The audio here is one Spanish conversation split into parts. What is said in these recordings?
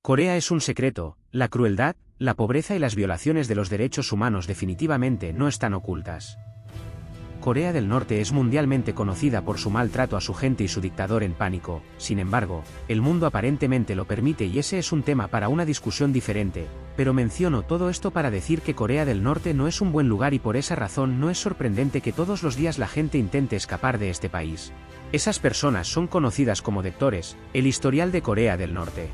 Corea es un secreto, la crueldad, la pobreza y las violaciones de los derechos humanos definitivamente no están ocultas. Corea del Norte es mundialmente conocida por su maltrato a su gente y su dictador en pánico. Sin embargo, el mundo aparentemente lo permite y ese es un tema para una discusión diferente, pero menciono todo esto para decir que Corea del Norte no es un buen lugar y por esa razón no es sorprendente que todos los días la gente intente escapar de este país. Esas personas son conocidas como dictadores, el historial de Corea del Norte.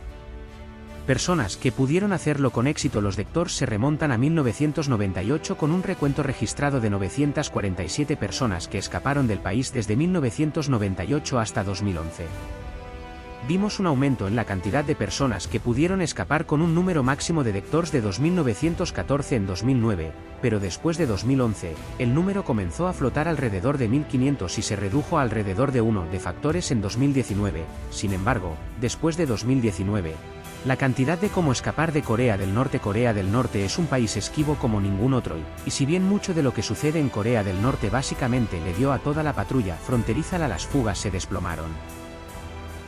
Personas que pudieron hacerlo con éxito. Los dictadores se remontan a 1998 con un recuento registrado de 947 personas que escaparon del país desde 1998 hasta 2011. Vimos un aumento en la cantidad de personas que pudieron escapar con un número máximo de dictadores de 2.914 en 2009, pero después de 2011, el número comenzó a flotar alrededor de 1.500 y se redujo a alrededor de 1 de factores en 2019. Sin embargo, después de 2019, la cantidad de cómo escapar de Corea del Norte. Corea del Norte es un país esquivo como ningún otro y si bien mucho de lo que sucede en Corea del Norte básicamente le dio a toda la patrulla fronteriza las fugas se desplomaron.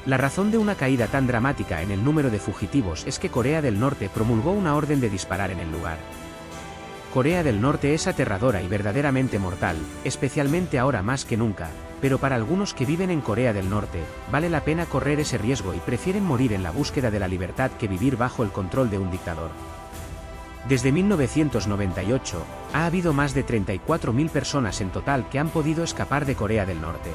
La razón de una caída tan dramática en el número de fugitivos es que Corea del Norte promulgó una orden de disparar en el lugar. Corea del Norte es aterradora y verdaderamente mortal, especialmente ahora más que nunca, pero para algunos que viven en Corea del Norte, vale la pena correr ese riesgo y prefieren morir en la búsqueda de la libertad que vivir bajo el control de un dictador. Desde 1998, ha habido más de 34.000 personas en total que han podido escapar de Corea del Norte.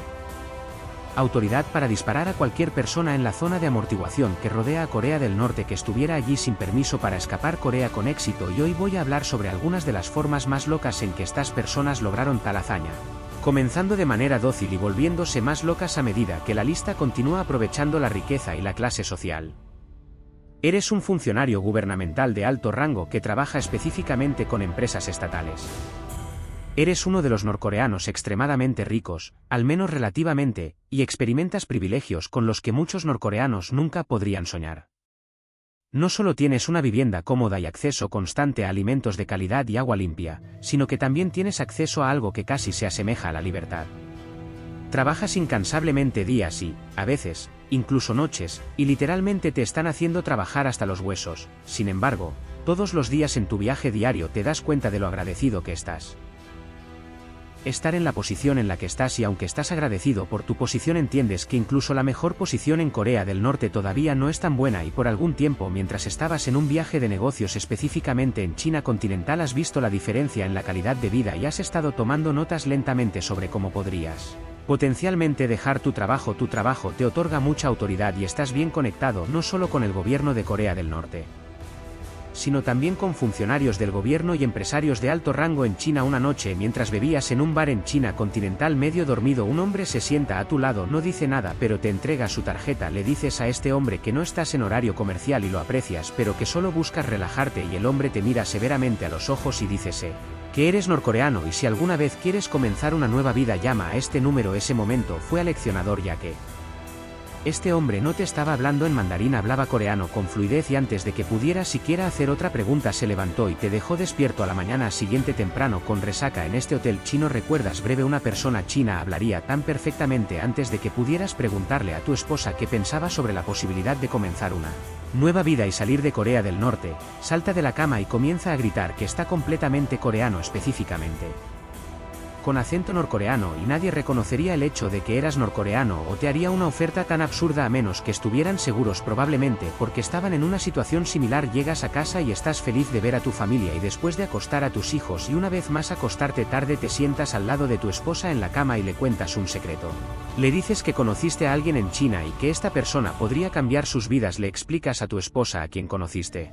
Autoridad para disparar a cualquier persona en la zona de amortiguación que rodea a Corea del Norte que estuviera allí sin permiso para escapar Corea con éxito y hoy voy a hablar sobre algunas de las formas más locas en que estas personas lograron tal hazaña. Comenzando de manera dócil y volviéndose más locas a medida que la lista continúa aprovechando la riqueza y la clase social. Eres un funcionario gubernamental de alto rango que trabaja específicamente con empresas estatales. Eres uno de los norcoreanos extremadamente ricos, al menos relativamente, y experimentas privilegios con los que muchos norcoreanos nunca podrían soñar. No solo tienes una vivienda cómoda y acceso constante a alimentos de calidad y agua limpia, sino que también tienes acceso a algo que casi se asemeja a la libertad. Trabajas incansablemente días y, a veces, incluso noches, y literalmente te están haciendo trabajar hasta los huesos. Sin embargo, todos los días en tu viaje diario te das cuenta de lo agradecido que estás. Estar en la posición en la que estás y aunque estás agradecido por tu posición entiendes que incluso la mejor posición en Corea del Norte todavía no es tan buena y por algún tiempo mientras estabas en un viaje de negocios específicamente en China continental has visto la diferencia en la calidad de vida y has estado tomando notas lentamente sobre cómo podrías potencialmente dejar tu trabajo te otorga mucha autoridad y estás bien conectado no solo con el gobierno de Corea del Norte, sino también con funcionarios del gobierno y empresarios de alto rango en China. Una noche mientras bebías en un bar en China continental medio dormido un hombre se sienta a tu lado, no dice nada pero te entrega su tarjeta, le dices a este hombre que no estás en horario comercial y lo aprecias pero que solo buscas relajarte y el hombre te mira severamente a los ojos y dice que eres norcoreano y si alguna vez quieres comenzar una nueva vida llama a este número. Ese momento fue aleccionador ya que este hombre no te estaba hablando en mandarín, hablaba coreano con fluidez y antes de que pudieras siquiera hacer otra pregunta se levantó y te dejó despierto a la mañana siguiente temprano con resaca en este hotel chino. ¿Recuerdas breve? Una persona china hablaría tan perfectamente antes de que pudieras preguntarle a tu esposa qué pensaba sobre la posibilidad de comenzar una nueva vida y salir de Corea del Norte. Salta de la cama y comienza a gritar que está completamente coreano específicamente con acento norcoreano y nadie reconocería el hecho de que eras norcoreano o te haría una oferta tan absurda a menos que estuvieran seguros probablemente porque estaban en una situación similar. Llegas a casa y estás feliz de ver a tu familia y después de acostar a tus hijos y una vez más acostarte tarde te sientas al lado de tu esposa en la cama y le cuentas un secreto. Le dices que conociste a alguien en China y que esta persona podría cambiar sus vidas. Le explicas a tu esposa a quien conociste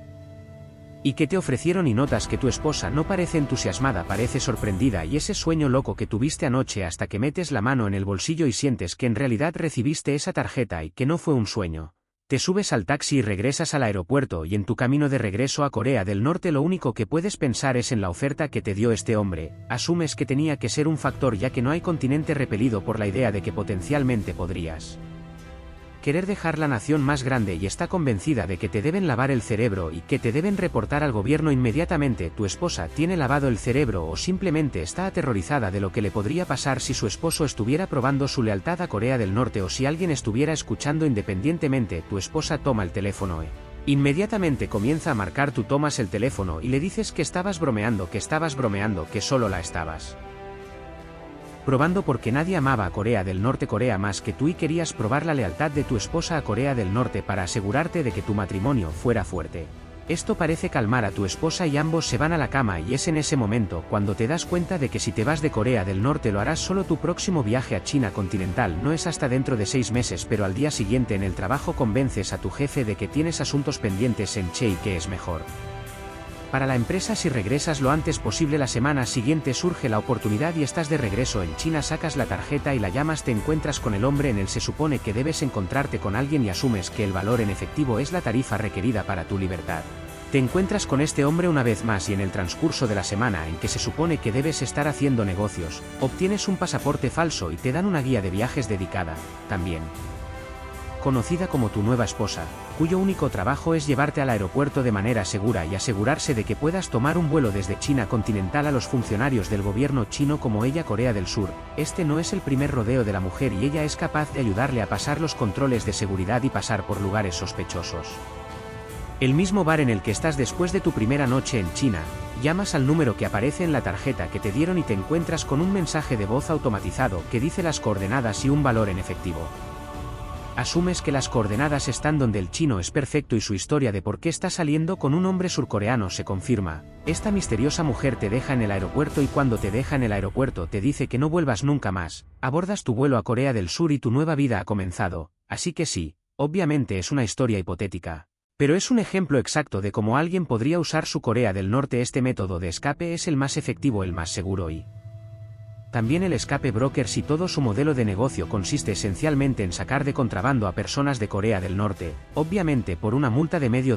y que te ofrecieron y notas que tu esposa no parece entusiasmada, parece sorprendida y ese sueño loco que tuviste anoche hasta que metes la mano en el bolsillo y sientes que en realidad recibiste esa tarjeta y que no fue un sueño. Te subes al taxi y regresas al aeropuerto y en tu camino de regreso a Corea del Norte lo único que puedes pensar es en la oferta que te dio este hombre. Asumes que tenía que ser un factor ya que no hay continente repelido por la idea de que potencialmente podrías querer dejar la nación más grande y está convencida de que te deben lavar el cerebro y que te deben reportar al gobierno inmediatamente. Tu esposa tiene lavado el cerebro o simplemente está aterrorizada de lo que le podría pasar si su esposo estuviera probando su lealtad a Corea del Norte o si alguien estuviera escuchando independientemente. Tu esposa toma el teléfono Inmediatamente comienza a marcar, tú tomas el teléfono y le dices que estabas bromeando, que solo la estabas probando porque nadie amaba a Corea del Norte más que tú y querías probar la lealtad de tu esposa a Corea del Norte para asegurarte de que tu matrimonio fuera fuerte. Esto parece calmar a tu esposa y ambos se van a la cama y es en ese momento cuando te das cuenta de que si te vas de Corea del Norte lo harás solo tu próximo viaje a China continental no es hasta dentro de 6 meses, pero al día siguiente en el trabajo convences a tu jefe de que tienes asuntos pendientes en Che y que es mejor para la empresa si regresas lo antes posible. La semana siguiente surge la oportunidad y estás de regreso en China, sacas la tarjeta y la llamas, te encuentras con el hombre en él, se supone que debes encontrarte con alguien y asumes que el valor en efectivo es la tarifa requerida para tu libertad. Te encuentras con este hombre una vez más y en el transcurso de la semana en que se supone que debes estar haciendo negocios, obtienes un pasaporte falso y te dan una guía de viajes dedicada, también conocida como tu nueva esposa, cuyo único trabajo es llevarte al aeropuerto de manera segura y asegurarse de que puedas tomar un vuelo desde China continental. A los funcionarios del gobierno chino como ella Corea del Sur, este no es el primer rodeo de la mujer y ella es capaz de ayudarle a pasar los controles de seguridad y pasar por lugares sospechosos. El mismo bar en el que estás después de tu primera noche en China, llamas al número que aparece en la tarjeta que te dieron y te encuentras con un mensaje de voz automatizado que dice las coordenadas y un valor en efectivo. Asumes que las coordenadas están donde el chino es perfecto y su historia de por qué está saliendo con un hombre surcoreano se confirma. Esta misteriosa mujer te deja en el aeropuerto y cuando te deja en el aeropuerto te dice que no vuelvas nunca más. Abordas tu vuelo a Corea del Sur y tu nueva vida ha comenzado. Así que sí, obviamente es una historia hipotética. Pero es un ejemplo exacto de cómo alguien podría usar su Corea del Norte. Este método de escape es el más efectivo, el más seguro y también el escape broker. Si todo su modelo de negocio consiste esencialmente en sacar de contrabando a personas de Corea del Norte, obviamente por una multa de $medio.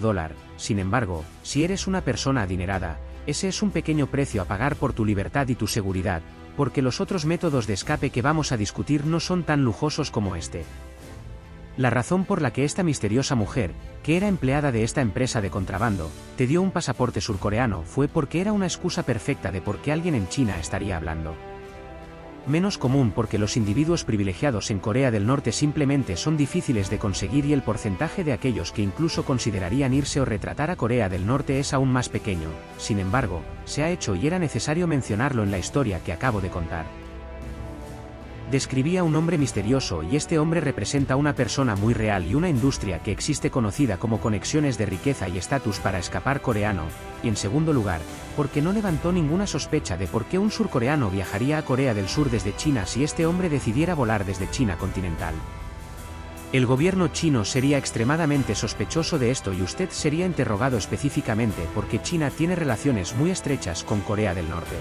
Sin embargo, si eres una persona adinerada, ese es un pequeño precio a pagar por tu libertad y tu seguridad, porque los otros métodos de escape que vamos a discutir no son tan lujosos como este. La razón por la que esta misteriosa mujer, que era empleada de esta empresa de contrabando, te dio un pasaporte surcoreano fue porque era una excusa perfecta de por qué alguien en China estaría hablando menos común, porque los individuos privilegiados en Corea del Norte simplemente son difíciles de conseguir y el porcentaje de aquellos que incluso considerarían irse o retratar a Corea del Norte es aún más pequeño. Sin embargo, se ha hecho y era necesario mencionarlo en la historia que acabo de contar. Describía un hombre misterioso y este hombre representa una persona muy real y una industria que existe conocida como conexiones de riqueza y estatus para escapar coreano, y en segundo lugar, porque no levantó ninguna sospecha de por qué un surcoreano viajaría a Corea del Sur desde China si este hombre decidiera volar desde China continental. El gobierno chino sería extremadamente sospechoso de esto y usted sería interrogado específicamente porque China tiene relaciones muy estrechas con Corea del Norte.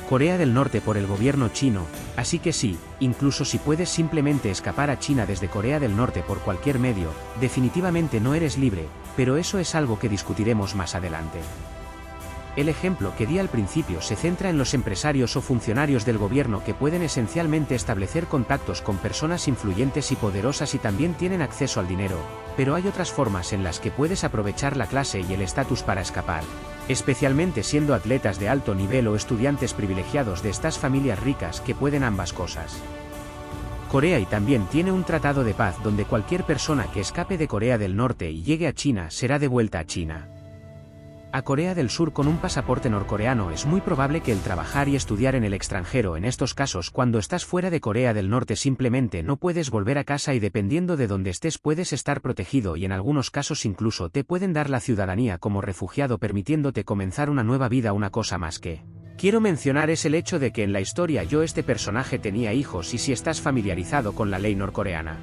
Corea del Norte por el gobierno chino, así que sí, incluso si puedes simplemente escapar a China desde Corea del Norte por cualquier medio, definitivamente no eres libre, pero eso es algo que discutiremos más adelante. El ejemplo que di al principio se centra en los empresarios o funcionarios del gobierno que pueden esencialmente establecer contactos con personas influyentes y poderosas y también tienen acceso al dinero, pero hay otras formas en las que puedes aprovechar la clase y el estatus para escapar, especialmente siendo atletas de alto nivel o estudiantes privilegiados de estas familias ricas que pueden ambas cosas. Corea y también tiene un tratado de paz donde cualquier persona que escape de Corea del Norte y llegue a China será devuelta a China. A Corea del Sur con un pasaporte norcoreano es muy probable que el trabajar y estudiar en el extranjero. En estos casos, cuando estás fuera de Corea del Norte simplemente no puedes volver a casa y dependiendo de donde estés puedes estar protegido y en algunos casos incluso te pueden dar la ciudadanía como refugiado permitiéndote comenzar una nueva vida. Una cosa más que quiero mencionar es el hecho de que en la historia este personaje tenía hijos y si estás familiarizado con la ley norcoreana,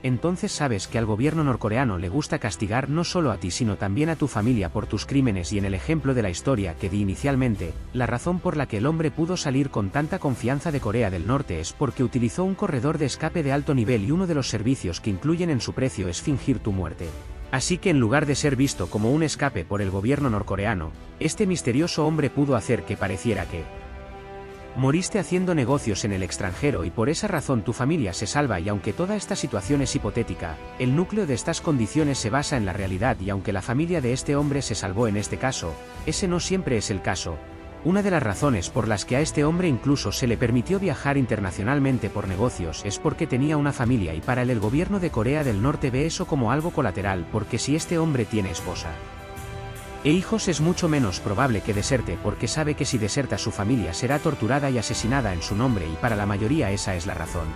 entonces sabes que al gobierno norcoreano le gusta castigar no solo a ti sino también a tu familia por tus crímenes y en el ejemplo de la historia que di inicialmente, la razón por la que el hombre pudo salir con tanta confianza de Corea del Norte es porque utilizó un corredor de escape de alto nivel y uno de los servicios que incluyen en su precio es fingir tu muerte. Así que en lugar de ser visto como un escape por el gobierno norcoreano, este misterioso hombre pudo hacer que pareciera que moriste haciendo negocios en el extranjero y por esa razón tu familia se salva y aunque toda esta situación es hipotética, el núcleo de estas condiciones se basa en la realidad y aunque la familia de este hombre se salvó en este caso, ese no siempre es el caso. Una de las razones por las que a este hombre incluso se le permitió viajar internacionalmente por negocios es porque tenía una familia, y para él el gobierno de Corea del Norte ve eso como algo colateral, porque si este hombre tiene esposa e hijos es mucho menos probable que deserte, porque sabe que si deserta su familia será torturada y asesinada en su nombre, y para la mayoría esa es la razón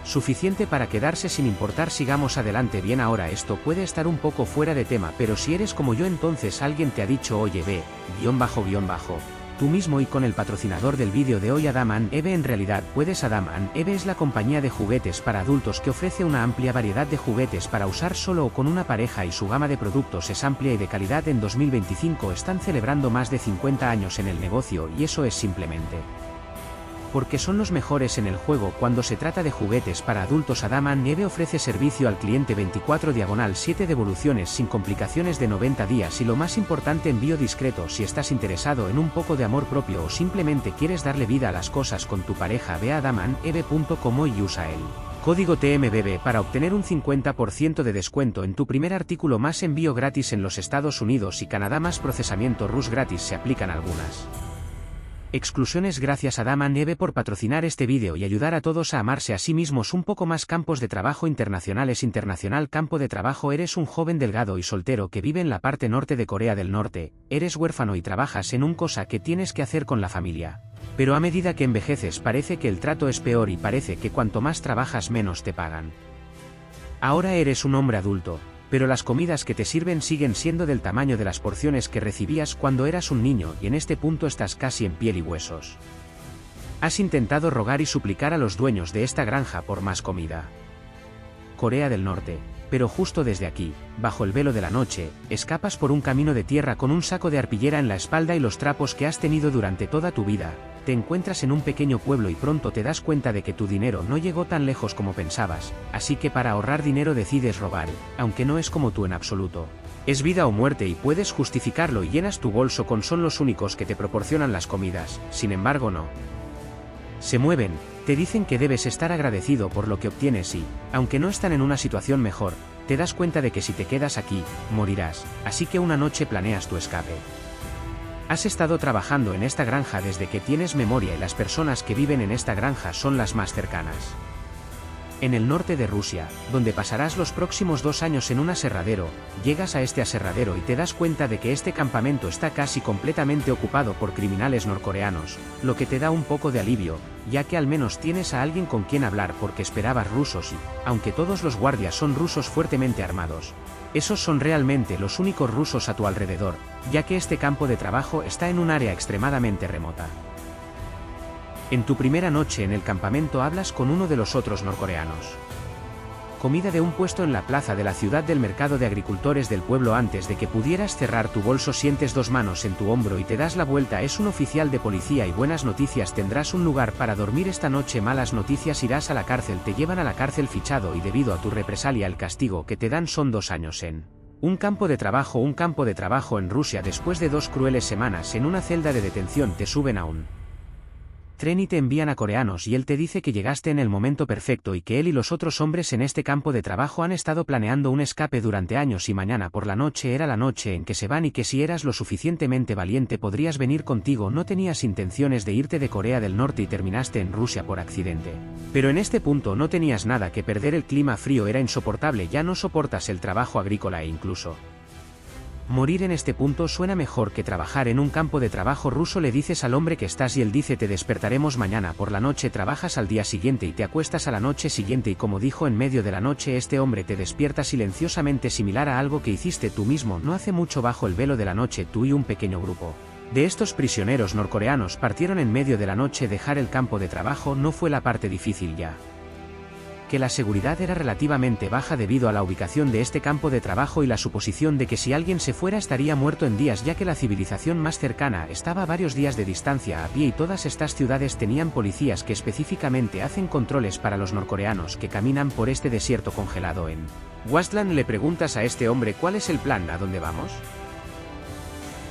suficiente para quedarse sin importar. Sigamos adelante. Bien, ahora esto puede estar un poco fuera de tema, pero si eres como yo, entonces alguien te ha dicho oye ve, tú mismo y con el patrocinador del vídeo de hoy, Adam and Eve. En realidad puedes. Adam and Eve es la compañía de juguetes para adultos que ofrece una amplia variedad de juguetes para usar solo o con una pareja, y su gama de productos es amplia y de calidad. En 2025 están celebrando más de 50 años en el negocio, y eso es simplemente porque son los mejores en el juego cuando se trata de juguetes para adultos. Adam and Eve ofrece servicio al cliente 24/7, devoluciones sin complicaciones de 90 días y, lo más importante, envío discreto. Si estás interesado en un poco de amor propio o simplemente quieres darle vida a las cosas con tu pareja, ve a adamandeve.com y usa el código TMBB para obtener un 50% de descuento en tu primer artículo, más envío gratis en los Estados Unidos y Canadá, más procesamiento RUS gratis. Se aplican algunas exclusiones. Gracias a Adam and Eve por patrocinar este vídeo y ayudar a todos a amarse a sí mismos un poco más. Campos de trabajo internacionales. Internacional campo de trabajo. Eres un joven delgado y soltero que vive en la parte norte de Corea del Norte, eres huérfano y trabajas en un cosa que tienes que hacer con la familia. Pero a medida que envejeces parece que el trato es peor y parece que cuanto más trabajas menos te pagan. Ahora eres un hombre adulto, pero las comidas que te sirven siguen siendo del tamaño de las porciones que recibías cuando eras un niño, y en este punto estás casi en piel y huesos. Has intentado rogar y suplicar a los dueños de esta granja por más comida. Corea del Norte. Pero justo desde aquí, bajo el velo de la noche, escapas por un camino de tierra con un saco de arpillera en la espalda y los trapos que has tenido durante toda tu vida. Te encuentras en un pequeño pueblo y pronto te das cuenta de que tu dinero no llegó tan lejos como pensabas, así que para ahorrar dinero decides robar, aunque no es como tú en absoluto. Es vida o muerte y puedes justificarlo, y llenas tu bolso con son los únicos que te proporcionan las comidas. Sin embargo, no se mueven, te dicen que debes estar agradecido por lo que obtienes y, aunque no están en una situación mejor, te das cuenta de que si te quedas aquí, morirás, así que una noche planeas tu escape. Has estado trabajando en esta granja desde que tienes memoria y las personas que viven en esta granja son las más cercanas. En el norte de Rusia, donde pasarás los próximos 2 años en un aserradero, llegas a este aserradero y te das cuenta de que este campamento está casi completamente ocupado por criminales norcoreanos, lo que te da un poco de alivio, ya que al menos tienes a alguien con quien hablar, porque esperabas rusos y, aunque todos los guardias son rusos fuertemente armados, esos son realmente los únicos rusos a tu alrededor, ya que este campo de trabajo está en un área extremadamente remota. En tu primera noche en el campamento hablas con uno de los otros norcoreanos. Comida de un puesto en la plaza de la ciudad del mercado de agricultores del pueblo. Antes de que pudieras cerrar tu bolso sientes 2 manos en tu hombro y te das la vuelta. Es un oficial de policía. Y buenas noticias, tendrás un lugar para dormir esta noche. Malas noticias, irás a la cárcel. Te llevan a la cárcel fichado y debido a tu represalia el castigo que te dan son 2 años en un campo de trabajo. Un campo de trabajo en Rusia. Después de 2 crueles semanas en una celda de detención te suben a un tren y te envían a coreanos, y él te dice que llegaste en el momento perfecto y que él y los otros hombres en este campo de trabajo han estado planeando un escape durante años y mañana por la noche era la noche en que se van, y que si eras lo suficientemente valiente podrías venir contigo. No tenías intenciones de irte de Corea del Norte y terminaste en Rusia por accidente. Pero en este punto no tenías nada que perder. El clima frío era insoportable, ya no soportas el trabajo agrícola e incluso morir en este punto suena mejor que trabajar en un campo de trabajo ruso. Le dices al hombre que estás y él dice te despertaremos mañana por la noche. Trabajas al día siguiente y te acuestas a la noche siguiente, y como dijo en medio de la noche este hombre te despierta silenciosamente, similar a algo que hiciste tú mismo no hace mucho. Bajo el velo de la noche tú y un pequeño grupo de estos prisioneros norcoreanos partieron en medio de la noche. Dejar el campo de trabajo no fue la parte difícil, ya que la seguridad era relativamente baja debido a la ubicación de este campo de trabajo y la suposición de que si alguien se fuera estaría muerto en días, ya que la civilización más cercana estaba a varios días de distancia a pie, y todas estas ciudades tenían policías que específicamente hacen controles para los norcoreanos que caminan por este desierto congelado. En Wasteland le preguntas a este hombre cuál es el plan, ¿a dónde vamos?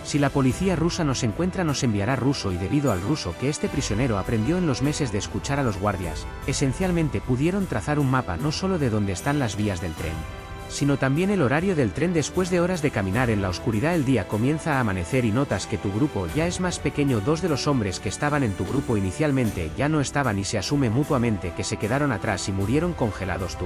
Si la policía rusa nos encuentra nos enviará ruso, y debido al ruso que este prisionero aprendió en los meses de escuchar a los guardias, esencialmente pudieron trazar un mapa no solo de dónde están las vías del tren, sino también el horario del tren. Después de horas de caminar en la oscuridad, el día comienza a amanecer y notas que tu grupo ya es más pequeño. Dos de los hombres que estaban en tu grupo inicialmente ya no estaban y se asume mutuamente que se quedaron atrás y murieron congelados. Tú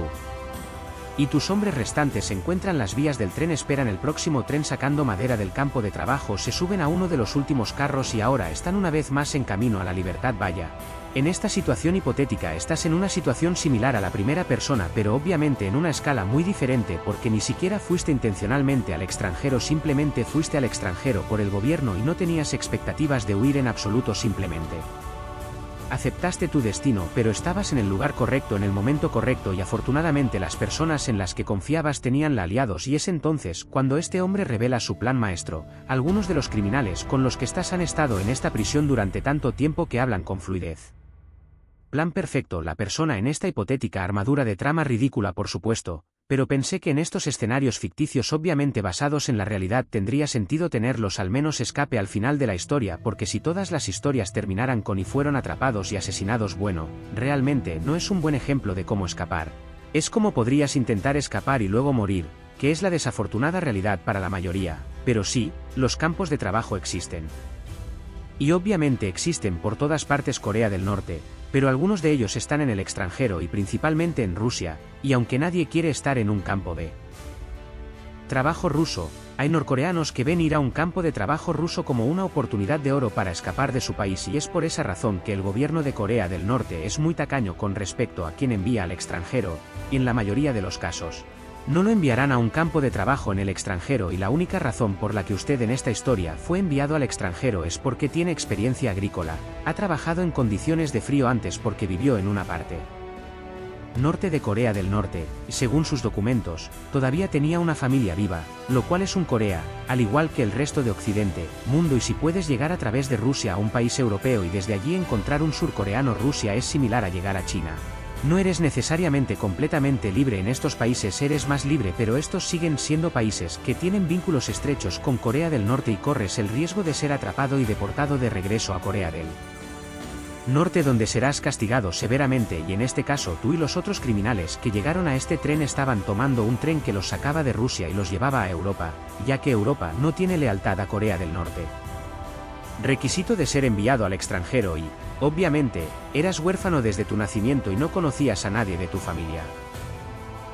y tus hombres restantes se encuentran las vías del tren, esperan el próximo tren sacando madera del campo de trabajo, se suben a uno de los últimos carros y ahora están una vez más en camino a la libertad. Vaya. En esta situación hipotética estás en una situación similar a la primera persona, pero obviamente en una escala muy diferente, porque ni siquiera fuiste intencionalmente al extranjero, simplemente fuiste al extranjero por el gobierno y no tenías expectativas de huir en absoluto, simplemente aceptaste tu destino, pero estabas en el lugar correcto en el momento correcto y afortunadamente las personas en las que confiabas tenían aliados, y es entonces cuando este hombre revela su plan maestro. Algunos de los criminales con los que estás han estado en esta prisión durante tanto tiempo que hablan con fluidez. Plan perfecto, la persona en esta hipotética armadura de trama ridícula, por supuesto, pero pensé que en estos escenarios ficticios obviamente basados en la realidad tendría sentido tenerlos al menos escape al final de la historia, porque si todas las historias terminaran con y fueron atrapados y asesinados, bueno, realmente no es un buen ejemplo de cómo escapar. Es como podrías intentar escapar y luego morir, que es la desafortunada realidad para la mayoría, pero sí, los campos de trabajo existen. Y obviamente existen por todas partes Corea del Norte, pero algunos de ellos están en el extranjero y principalmente en Rusia, y aunque nadie quiere estar en un campo de trabajo ruso, hay norcoreanos que ven ir a un campo de trabajo ruso como una oportunidad de oro para escapar de su país, y es por esa razón que el gobierno de Corea del Norte es muy tacaño con respecto a quien envía al extranjero, y en la mayoría de los casos no lo enviarán a un campo de trabajo en el extranjero, y la única razón por la que usted en esta historia fue enviado al extranjero es porque tiene experiencia agrícola, ha trabajado en condiciones de frío antes porque vivió en una parte norte de Corea del Norte, y según sus documentos, todavía tenía una familia viva, lo cual es un Corea, al igual que el resto de Occidente, mundo, y si puedes llegar a través de Rusia a un país europeo y desde allí encontrar un surcoreano, Rusia es similar a llegar a China. No eres necesariamente completamente libre en estos países, eres más libre, pero estos siguen siendo países que tienen vínculos estrechos con Corea del Norte y corres el riesgo de ser atrapado y deportado de regreso a Corea del Norte, donde serás castigado severamente, y en este caso tú y los otros criminales que llegaron a este tren estaban tomando un tren que los sacaba de Rusia y los llevaba a Europa, ya que Europa no tiene lealtad a Corea del Norte. Requisito de ser enviado al extranjero y, obviamente, eras huérfano desde tu nacimiento y no conocías a nadie de tu familia.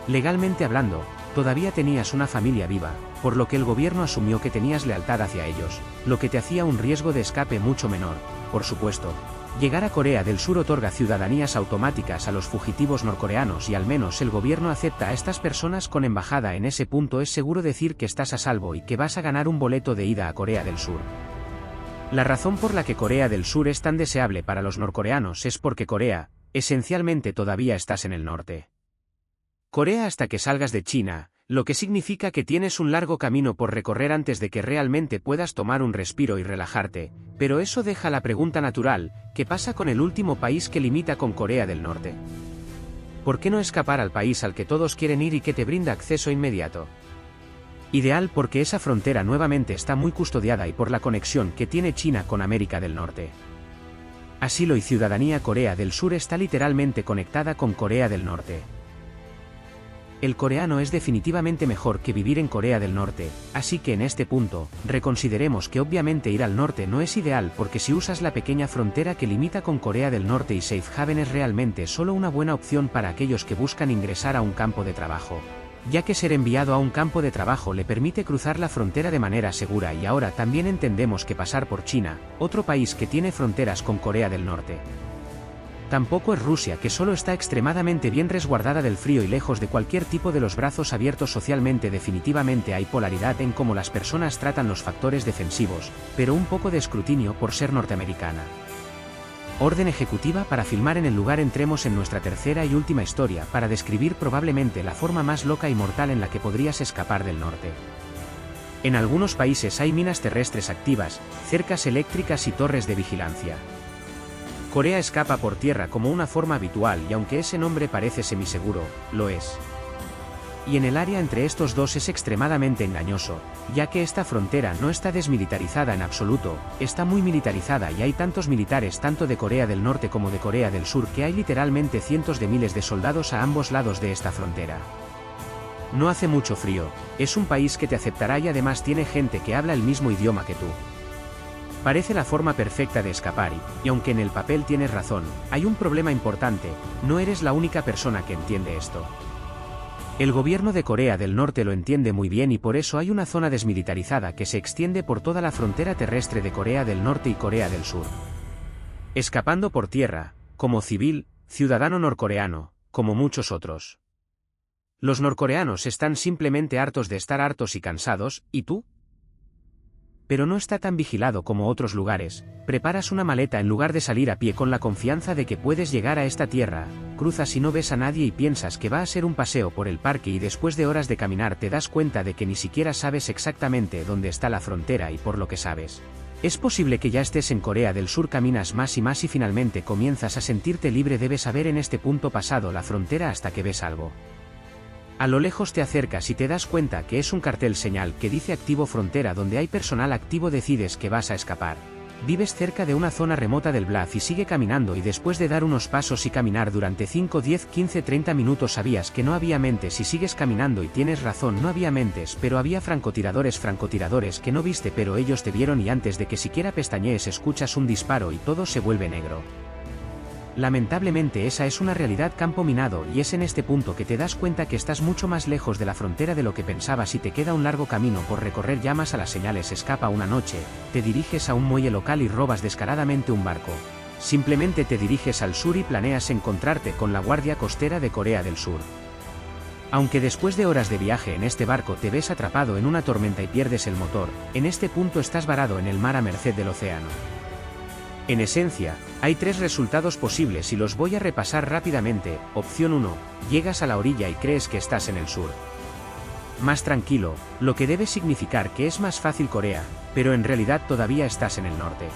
Legalmente hablando, todavía tenías una familia viva, por lo que el gobierno asumió que tenías lealtad hacia ellos, lo que te hacía un riesgo de escape mucho menor. Por supuesto, llegar a Corea del Sur otorga ciudadanías automáticas a los fugitivos norcoreanos y al menos el gobierno acepta a estas personas con embajada. En ese punto es seguro decir que estás a salvo y que vas a ganar un boleto de ida a Corea del Sur. La razón por la que Corea del Sur es tan deseable para los norcoreanos es porque Corea, esencialmente, todavía estás en el norte. Corea hasta que salgas de China, lo que significa que tienes un largo camino por recorrer antes de que realmente puedas tomar un respiro y relajarte, pero eso deja la pregunta natural: ¿qué pasa con el último país que limita con Corea del Norte? ¿Por qué no escapar al país al que todos quieren ir y que te brinda acceso inmediato? Ideal, porque esa frontera nuevamente está muy custodiada y por la conexión que tiene China con América del Norte. Asilo y ciudadanía. Corea del Sur está literalmente conectada con Corea del Norte. El coreano es definitivamente mejor que vivir en Corea del Norte, así que en este punto, reconsideremos que obviamente ir al norte no es ideal, porque si usas la pequeña frontera que limita con Corea del Norte y Safe Haven es realmente solo una buena opción para aquellos que buscan ingresar a un campo de trabajo, ya que ser enviado a un campo de trabajo le permite cruzar la frontera de manera segura, y ahora también entendemos que pasar por China, otro país que tiene fronteras con Corea del Norte. Tampoco es Rusia, que solo está extremadamente bien resguardada del frío y lejos de cualquier tipo de los brazos abiertos socialmente. Definitivamente hay polaridad en cómo las personas tratan los factores defensivos, pero un poco de escrutinio por ser norteamericana. Orden ejecutiva para filmar en el lugar. Entremos en nuestra tercera y última historia para describir probablemente la forma más loca y mortal en la que podrías escapar del norte. En algunos países hay minas terrestres activas, cercas eléctricas y torres de vigilancia. Corea escapa por tierra como una forma habitual, y aunque ese nombre parece semiseguro, lo es. Y en el área entre estos dos es extremadamente engañoso, ya que esta frontera no está desmilitarizada en absoluto, está muy militarizada y hay tantos militares tanto de Corea del Norte como de Corea del Sur que hay literalmente cientos de miles de soldados a ambos lados de esta frontera. No hace mucho frío, es un país que te aceptará y además tiene gente que habla el mismo idioma que tú. Parece la forma perfecta de escapar y aunque en el papel tienes razón, hay un problema importante, no eres la única persona que entiende esto. El gobierno de Corea del Norte lo entiende muy bien y por eso hay una zona desmilitarizada que se extiende por toda la frontera terrestre de Corea del Norte y Corea del Sur. Escapando por tierra, como civil, ciudadano norcoreano, como muchos otros. Los norcoreanos están simplemente hartos de estar hartos y cansados, ¿y tú? Pero no está tan vigilado como otros lugares, preparas una maleta en lugar de salir a pie con la confianza de que puedes llegar a esta tierra, cruzas y no ves a nadie y piensas que va a ser un paseo por el parque y después de horas de caminar te das cuenta de que ni siquiera sabes exactamente dónde está la frontera y por lo que sabes. Es posible que ya estés en Corea del Sur, caminas más y más y finalmente comienzas a sentirte libre. Debes haber en este punto pasado la frontera hasta que ves algo. A lo lejos te acercas y te das cuenta que es un cartel señal que dice activo frontera donde hay personal activo. Decides que vas a escapar. Vives cerca de una zona remota del Bluff y sigue caminando y después de dar unos pasos y caminar durante 5, 10, 15, 30 minutos sabías que no había mentes y sigues caminando y tienes razón, no había mentes, pero había francotiradores que no viste pero ellos te vieron y antes de que siquiera pestañees escuchas un disparo y todo se vuelve negro. Lamentablemente esa es una realidad, campo minado, y es en este punto que te das cuenta que estás mucho más lejos de la frontera de lo que pensabas y te queda un largo camino por recorrer. Llamas a las señales, escapa una noche, te diriges a un muelle local y robas descaradamente un barco. Simplemente te diriges al sur y planeas encontrarte con la Guardia Costera de Corea del Sur. Aunque después de horas de viaje en este barco te ves atrapado en una tormenta y pierdes el motor, en este punto estás varado en el mar a merced del océano. En esencia, hay 3 resultados posibles y los voy a repasar rápidamente. Opción 1, llegas a la orilla y crees que estás en el sur. Más tranquilo, lo que debe significar que es más fácil Corea, pero en realidad todavía estás en el norte.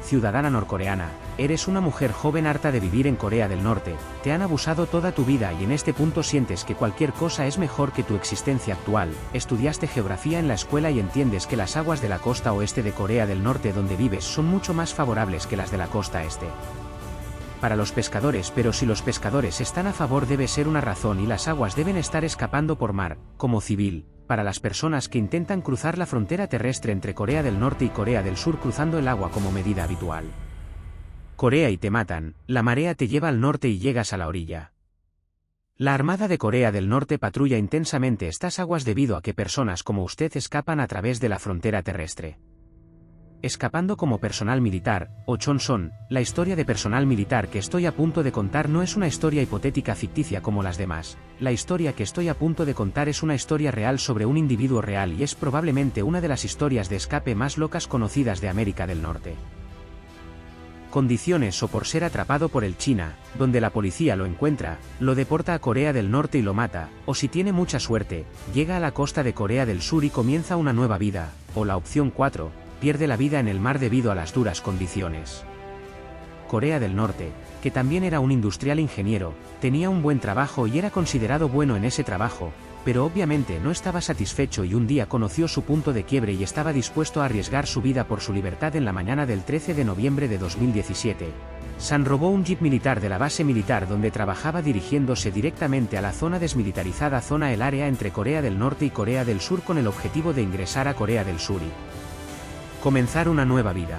Ciudadana norcoreana, eres una mujer joven harta de vivir en Corea del Norte, te han abusado toda tu vida y en este punto sientes que cualquier cosa es mejor que tu existencia actual. Estudiaste geografía en la escuela y entiendes que las aguas de la costa oeste de Corea del Norte donde vives son mucho más favorables que las de la costa este. Para los pescadores, pero si los pescadores están a favor debe ser una razón y las aguas deben estar escapando por mar, como civil. Para las personas que intentan cruzar la frontera terrestre entre Corea del Norte y Corea del Sur cruzando el agua como medida habitual. Corea y te matan, la marea te lleva al norte y llegas a la orilla. La Armada de Corea del Norte patrulla intensamente estas aguas debido a que personas como usted escapan a través de la frontera terrestre. Escapando como personal militar, o Chonson, la historia de personal militar que estoy a punto de contar no es una historia hipotética ficticia como las demás. La historia que estoy a punto de contar es una historia real sobre un individuo real y es probablemente una de las historias de escape más locas conocidas de América del Norte. Condiciones: o por ser atrapado por el China, donde la policía lo encuentra, lo deporta a Corea del Norte y lo mata, o si tiene mucha suerte, llega a la costa de Corea del Sur y comienza una nueva vida, o la opción 4, pierde la vida en el mar debido a las duras condiciones. Corea del Norte, que también era un industrial ingeniero, tenía un buen trabajo y era considerado bueno en ese trabajo, pero obviamente no estaba satisfecho y un día conoció su punto de quiebre y estaba dispuesto a arriesgar su vida por su libertad. En la mañana del 13 de noviembre de 2017, San robó un jeep militar de la base militar donde trabajaba dirigiéndose directamente a la zona desmilitarizada, el área entre Corea del Norte y Corea del Sur con el objetivo de ingresar a Corea del Sur y comenzar una nueva vida.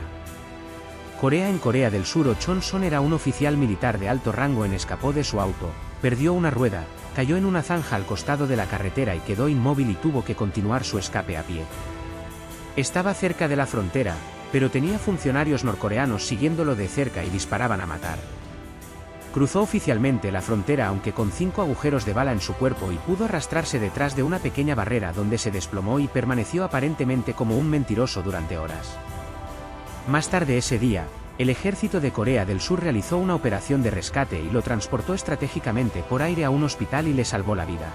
En Corea del Sur, Chonson era un oficial militar de alto rango. Escapó de su auto, perdió una rueda, cayó en una zanja al costado de la carretera y quedó inmóvil y tuvo que continuar su escape a pie. Estaba cerca de la frontera, pero tenía funcionarios norcoreanos siguiéndolo de cerca y disparaban a matar. Cruzó oficialmente la frontera aunque con 5 agujeros de bala en su cuerpo y pudo arrastrarse detrás de una pequeña barrera donde se desplomó y permaneció aparentemente como un mentiroso durante horas. Más tarde ese día, el ejército de Corea del Sur realizó una operación de rescate y lo transportó estratégicamente por aire a un hospital y le salvó la vida.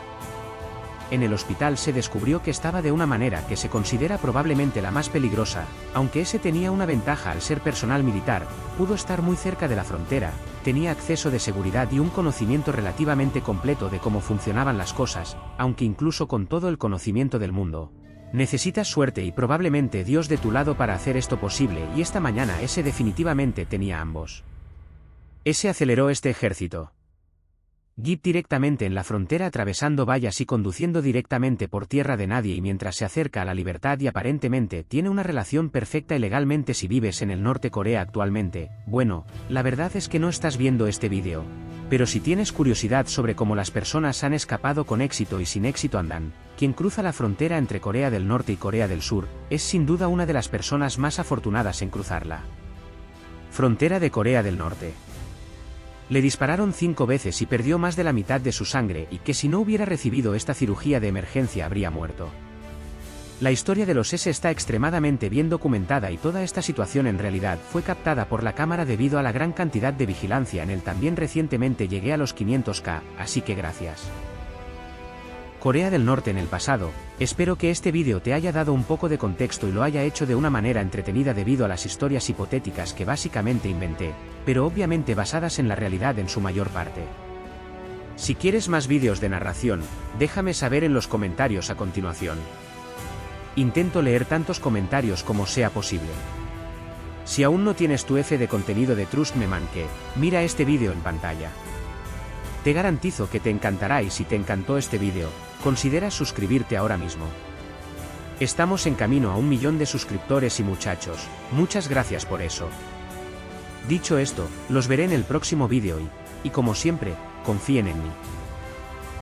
En el hospital se descubrió que estaba de una manera que se considera probablemente la más peligrosa, aunque ese tenía una ventaja al ser personal militar, pudo estar muy cerca de la frontera, tenía acceso de seguridad y un conocimiento relativamente completo de cómo funcionaban las cosas, aunque incluso con todo el conocimiento del mundo. Necesitas suerte y probablemente Dios de tu lado para hacer esto posible y esta mañana ese definitivamente tenía ambos. Ese aceleró este ejército. Jeep directamente en la frontera atravesando vallas y conduciendo directamente por tierra de nadie y mientras se acerca a la libertad y aparentemente tiene una relación perfecta y legalmente si vives en el norte Corea actualmente. Bueno, la verdad es que no estás viendo este vídeo. Pero si tienes curiosidad sobre cómo las personas han escapado con éxito y sin éxito andan, quien cruza la frontera entre Corea del Norte y Corea del Sur, es sin duda una de las personas más afortunadas en cruzarla. Frontera de Corea del Norte. Le dispararon 5 veces y perdió más de la mitad de su sangre y que si no hubiera recibido esta cirugía de emergencia habría muerto. La historia de los S está extremadamente bien documentada y toda esta situación en realidad fue captada por la cámara debido a la gran cantidad de vigilancia en él. También recientemente llegué a los 500K, así que gracias. Corea del Norte en el pasado. Espero que este vídeo te haya dado un poco de contexto y lo haya hecho de una manera entretenida debido a las historias hipotéticas que básicamente inventé, pero obviamente basadas en la realidad en su mayor parte. Si quieres más vídeos de narración, déjame saber en los comentarios a continuación. Intento leer tantos comentarios como sea posible. Si aún no tienes tu F de contenido de Trust Me Manque, mira este vídeo en pantalla. Te garantizo que te encantará y si te encantó este vídeo, considera suscribirte ahora mismo. Estamos en camino a 1 millón de suscriptores y muchachos, muchas gracias por eso. Dicho esto, los veré en el próximo vídeo y como siempre, confíen en mí.